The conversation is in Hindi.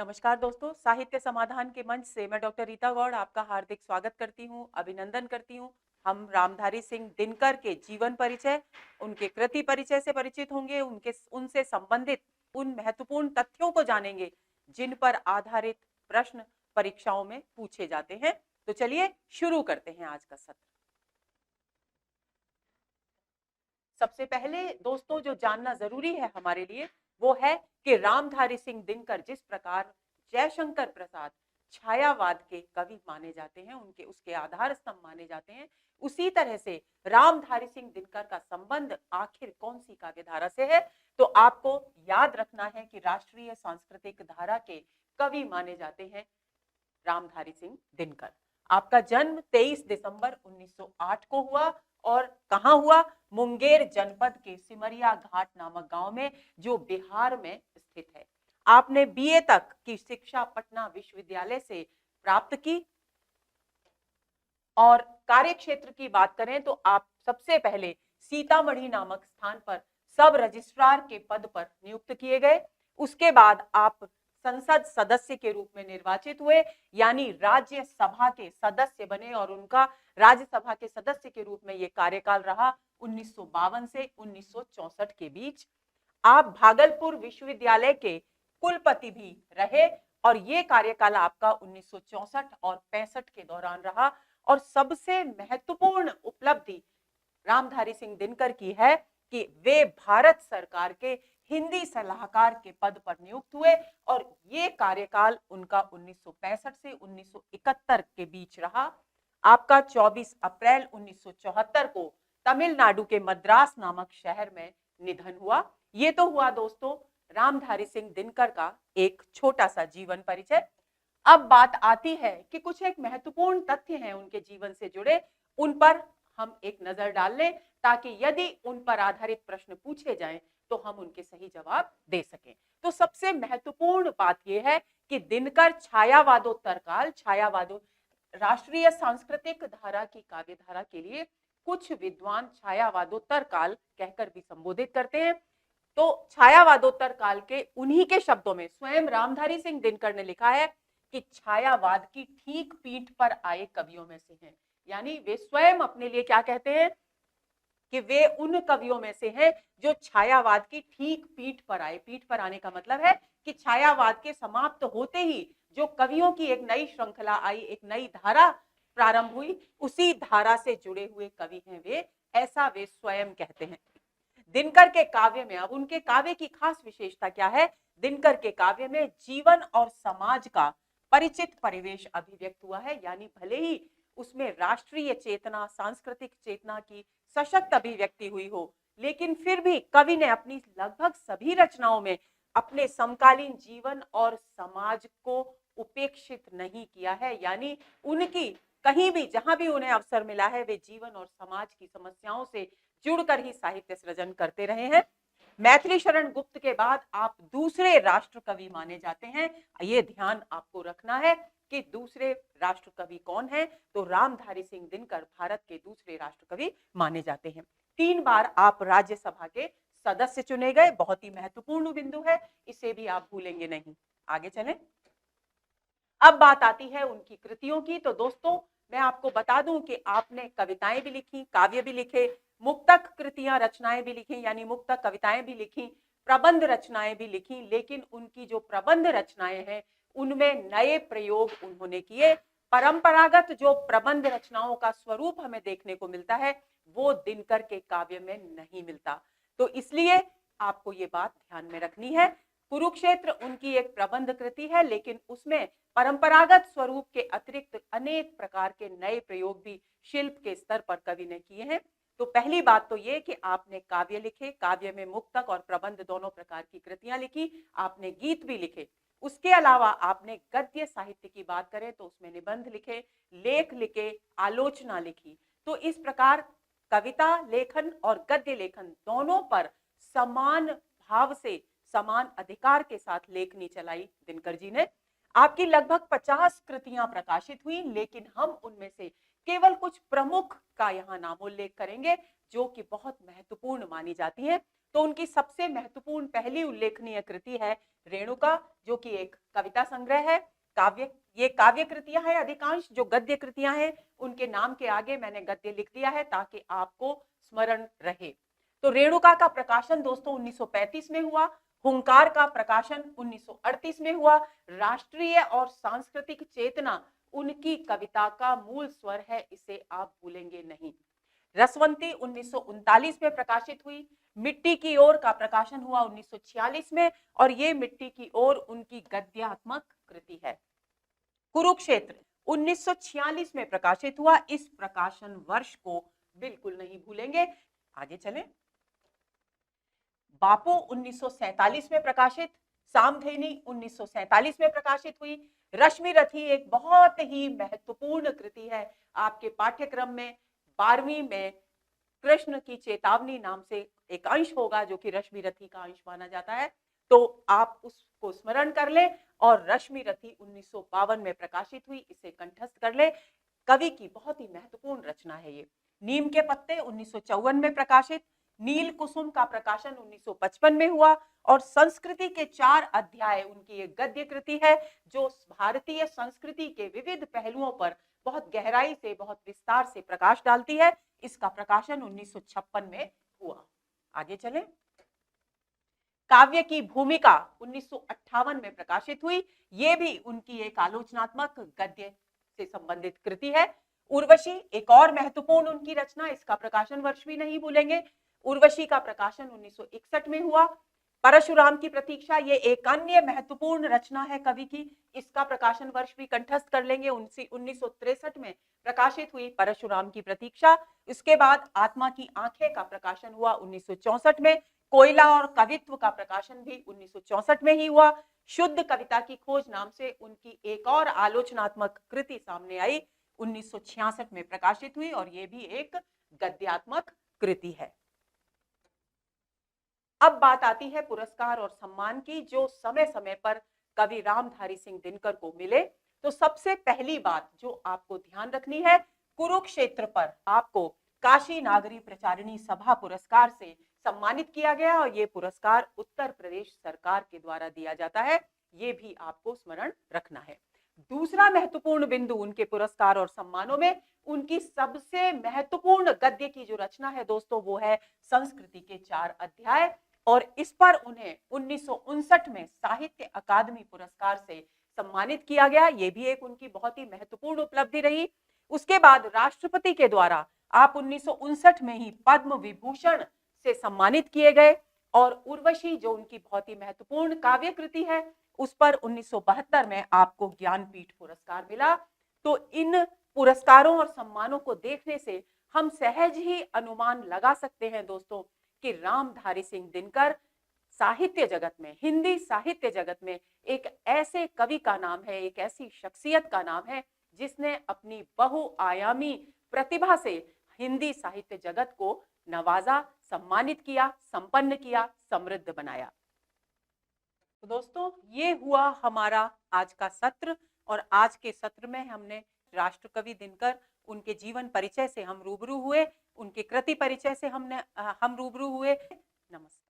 नमस्कार दोस्तों, साहित्य समाधान के मंच से मैं डॉक्टर रीता गौड़ आपका हार्दिक स्वागत करती हूं, अभिनंदन करती हूं। हम रामधारी सिंह दिनकर के जीवन परिचय, उनके कृति परिचय से परिचित होंगे, उनसे संबंधित उन महत्वपूर्ण तथ्यों को जानेंगे जिन पर आधारित प्रश्न परीक्षाओं में पूछे जाते हैं। तो चलिए शुरू करते हैं आज का सत्र। सबसे पहले दोस्तों जो जानना जरूरी है हमारे लिए वो है कि रामधारी सिंह दिनकर जिस प्रकार जयशंकर प्रसाद छायावाद के कवि माने जाते हैं, उनके उसके आधार स्तंभ माने जाते हैं, उसी तरह से रामधारी सिंह दिनकर का संबंध आखिर कौन सी काव्य धारा से है। तो आपको याद रखना है कि राष्ट्रीय सांस्कृतिक धारा के कवि माने जाते हैं रामधारी सिंह दिनकर। आपका जन्म 23 दिसंबर 1908 को हुआ और कहां हुआ? मुंगेर जनपद के सिमरिया घाट नामक गांव में, जो बिहार में स्थित है। आपने बीए तक की शिक्षा पटना विश्वविद्यालय से प्राप्त की और कार्य क्षेत्र की बात करें तो आप सबसे पहले सीतामढ़ी नामक स्थान पर सब रजिस्ट्रार के पद पर नियुक्त किए गए। उसके बाद आप संसद सदस्य के रूप में निर्वाचित हुए, यानी राज्यसभा के सदस्य बने और उनका राज्यसभा के सदस्य के रूप में यह कार्यकाल रहा 1952 से 1964 के बीच। आप भागलपुर विश्वविद्यालय के कुलपति भी रहे और ये कार्यकाल आपका 1964 और 65 के दौरान रहा। और सबसे महत्वपूर्ण उपलब्धि रामधारी सिंह दिनकर की है कि वे भारत सरकार के हिंदी सलाहकार के पद पर नियुक्त हुए और ये कार्यकाल उनका 1965 से 1971 के बीच रहा। आपका 24 अप्रैल 1974 को तमिलनाडु के मद्रास नामक शहर में निधन हुआ। ये तो हुआ दोस्तों रामधारी सिंह दिनकर का एक छोटा सा जीवन परिचय। अब बात आती है कि कुछ एक महत्वपूर्ण तथ्य हैं उनके जीवन से जुड़े, उन पर हम एक नजर डाल लें ताकि यदि उन पर आधारित प्रश्न पूछे जाएं तो हम उनके सही जवाब दे सकें। तो सबसे महत्वपूर्ण बात यह है कि दिनकर छायावादोत्तर काल, राष्ट्रीय सांस्कृतिक धारा की काव्य धारा के लिए कुछ विद्वान छायावादोत्तर काल कहकर भी संबोधित करते हैं। तो छायावादोत्तर काल के उन्हीं के शब्दों में स्वयं रामधारी सिंह दिनकर ने लिखा है कि छायावाद की ठीक पीठ पर आए कवियों में से हैं। यानी वे स्वयं अपने लिए क्या कहते हैं कि वे उन कवियों में से हैं जो छायावाद की ठीक पीठ पर आए। पीठ पर आने का मतलब है कि छायावाद के समाप्त होते ही जो कवियों की एक नई श्रृंखला आई, एक नई धारा प्रारंभ हुई, उसी धारा से जुड़े हुए कवि हैं वे, ऐसा वे स्वयं कहते हैं। दिनकर के काव्य में अब उनके काव्य की खास विशेषता क्या है? दिनकर के काव्य में जीवन और समाज का परिचित परिवेश अभिव्यक्त हुआ है, यानी भले ही उसमें राष्ट्रीय चेतना, सांस्कृतिक चेतना की सशक्त अभिव्यक्ति हुई हो, लेकिन फिर भी कवि ने अपनी लगभग सभी रचनाओं में अपने समकालीन जीवन और समाज को उपेक्षित नहीं किया है। यानी उनकी कहीं भी जहां भी उन्हें अवसर मिला है वे जीवन और समाज की समस्याओं से जुड़कर ही साहित्य सृजन करते रहे हैं। मैथिली शरण गुप्त के बाद आप दूसरे राष्ट्र कवि माने जाते हैं। ये ध्यान आपको रखना है कि दूसरे राष्ट्र कवि कौन है। तो रामधारी सिंह दिनकर भारत के दूसरे राष्ट्र कवि माने जाते हैं। 3 बार आप राज्यसभा के सदस्य चुने गए, बहुत ही महत्वपूर्ण बिंदु है, इसे भी आप भूलेंगे नहीं। आगे चलें। अब बात आती है उनकी कृतियों की। तो दोस्तों मैं आपको बता दूं कि आपने कविताएं भी लिखी, काव्य भी लिखे, मुक्तक कृतियां रचनाएं भी लिखी, यानी मुक्तक कविताएं भी लिखी, प्रबंध रचनाएं भी लिखी। लेकिन उनकी जो प्रबंध रचनाएं हैं उनमें नए प्रयोग उन्होंने किए। परंपरागत जो प्रबंध रचनाओं का स्वरूप हमें देखने को मिलता है वो दिनकर के काव्य में नहीं मिलता। तो इसलिए आपको ये बात ध्यान में रखनी है। कुरुक्षेत्र उनकी एक प्रबंध कृति है, लेकिन उसमें परंपरागत स्वरूप के अतिरिक्त अनेक प्रकार के नए प्रयोग भी शिल्प के स्तर पर कवि ने किए हैं। तो पहली बात तो ये कि आपने काव्य लिखे, काव्य में मुक्तक और प्रबंध दोनों प्रकार की कृतियां लिखी, आपने गीत भी लिखे। उसके अलावा आपने गद्य साहित्य की बात करें तो उसमें निबंध लिखे, लेख लिखे, आलोचना लिखी। तो इस प्रकार कविता लेखन और गद्य लेखन दोनों पर समान भाव से, समान अधिकार के साथ लेखनी चलाई दिनकर जी ने। आपकी लगभग 50 कृतियां प्रकाशित हुई, लेकिन हम उनमें से केवल कुछ प्रमुख का यहाँ नामोल्लेख करेंगे जो कि बहुत महत्वपूर्ण मानी जाती है। तो उनकी सबसे महत्वपूर्ण पहली उल्लेखनीय कृति है रेणुका, जो कि एक कविता संग्रह है। ये काव्य कृतियां हैं, अधिकांश जो गद्य कृतियां हैं उनके नाम के आगे मैंने गद्य लिख दिया है ताकि आपको स्मरण रहे। तो रेणुका का प्रकाशन दोस्तों 1935 में हुआ। हुंकार का प्रकाशन 1938 में हुआ। राष्ट्रीय और सांस्कृतिक चेतना उनकी कविता का मूल स्वर है, इसे आप भूलेंगे नहीं। रसवंती 1939 में प्रकाशित हुई। मिट्टी की ओर का प्रकाशन हुआ 1946 में, और ये मिट्टी की ओर उनकी गद्यात्मक कृति है। कुरुक्षेत्र 1946 में प्रकाशित हुआ। इस प्रकाशन वर्ष को बिल्कुल नहीं भूलेंगे। आगे चलें। बापू 1947 में प्रकाशित। सामधेनी 1947 में प्रकाशित हुई। रश्मि रथी एक बहुत ही महत्वपूर्ण कृति है। आपके पाठ्यक्रम में 12वीं में कृष्ण की चेतावनी नाम से एक अंश होगा जो कि रश्मि रथी का अंश माना जाता है, तो आप उसको स्मरण कर ले। और रश्मि रथी 1952 में प्रकाशित हुई, इसे कंठस्थ कर ले। कवि की बहुत ही महत्वपूर्ण रचना है ये। नीम के पत्ते 1954 में प्रकाशित। नील कुसुम का प्रकाशन 1955 में हुआ। और संस्कृति के 4 अध्याय उनकी एक गद्य कृति है जो भारतीय संस्कृति के विविध पहलुओं पर बहुत गहराई से, बहुत विस्तार से प्रकाश डालती है। इसका प्रकाशन 1956 में हुआ। आगे चलें। काव्य की भूमिका 1958 में प्रकाशित हुई। यह भी उनकी एक आलोचनात्मक गद्य से संबंधित कृति है। उर्वशी एक और महत्वपूर्ण उनकी रचना, इसका प्रकाशन वर्ष भी नहीं भूलेंगे। उर्वशी का प्रकाशन 1961 में हुआ। परशुराम की प्रतीक्षा ये एक अन्य महत्वपूर्ण रचना है कवि की, इसका प्रकाशन वर्ष भी कंठस्थ कर लेंगे। 1963 में प्रकाशित हुई परशुराम की प्रतीक्षा। इसके बाद आत्मा की आंखें का प्रकाशन हुआ 1964 में। कोयला और कवित्व का प्रकाशन भी 1964 में ही हुआ। शुद्ध कविता की खोज नाम से उनकी एक और आलोचनात्मक कृति सामने आई, 1966 में प्रकाशित हुई, और यह भी एक गद्यात्मक कृति है। अब बात आती है पुरस्कार और सम्मान की जो समय समय पर कवि रामधारी सिंह दिनकर को मिले। तो सबसे पहली बात जो आपको ध्यान रखनी है, कुरुक्षेत्र पर आपको काशी नागरी प्रचारिणी सभा पुरस्कार से सम्मानित किया गया, और यह पुरस्कार उत्तर प्रदेश सरकार के द्वारा दिया जाता है। यह भी आपको स्मरण रखना है। दूसरा महत्वपूर्ण बिंदु उनके पुरस्कार और सम्मानों में उनकी सबसे महत्वपूर्ण गद्य की जो रचना है दोस्तों, वो है संस्कृति के 4 अध्याय, और इस पर उन्हें 1959 में साहित्य अकादमी पुरस्कार से सम्मानित किया गया। यह भी एक उनकी बहुत ही महत्वपूर्ण उपलब्धि रही। उसके बाद राष्ट्रपति के द्वारा आप 1959 में ही पद्म विभूषण से सम्मानित किए गए। और उर्वशी जो उनकी बहुत ही महत्वपूर्ण काव्य कृति है, उस पर 1972 में आपको ज्ञानपीठ पुरस्कार मिला। तो इन पुरस्कारों और सम्मानों को देखने से हम सहज ही अनुमान लगा सकते हैं दोस्तों कि रामधारी सिंह दिनकर साहित्य जगत में, हिंदी साहित्य जगत में एक ऐसे कवि का नाम है, एक ऐसी शख्सियत का नाम है जिसने अपनी बहुआयामी प्रतिभा से हिंदी साहित्य जगत को नवाजा, सम्मानित किया, संपन्न किया, समृद्ध बनाया। तो दोस्तों ये हुआ हमारा आज का सत्र, और आज के सत्र में हमने राष्ट्रकवि दिनकर, उनके जीवन परिचय से हम रूबरू हुए, उनके कृति परिचय से हम रूबरू हुए। नमस्कार।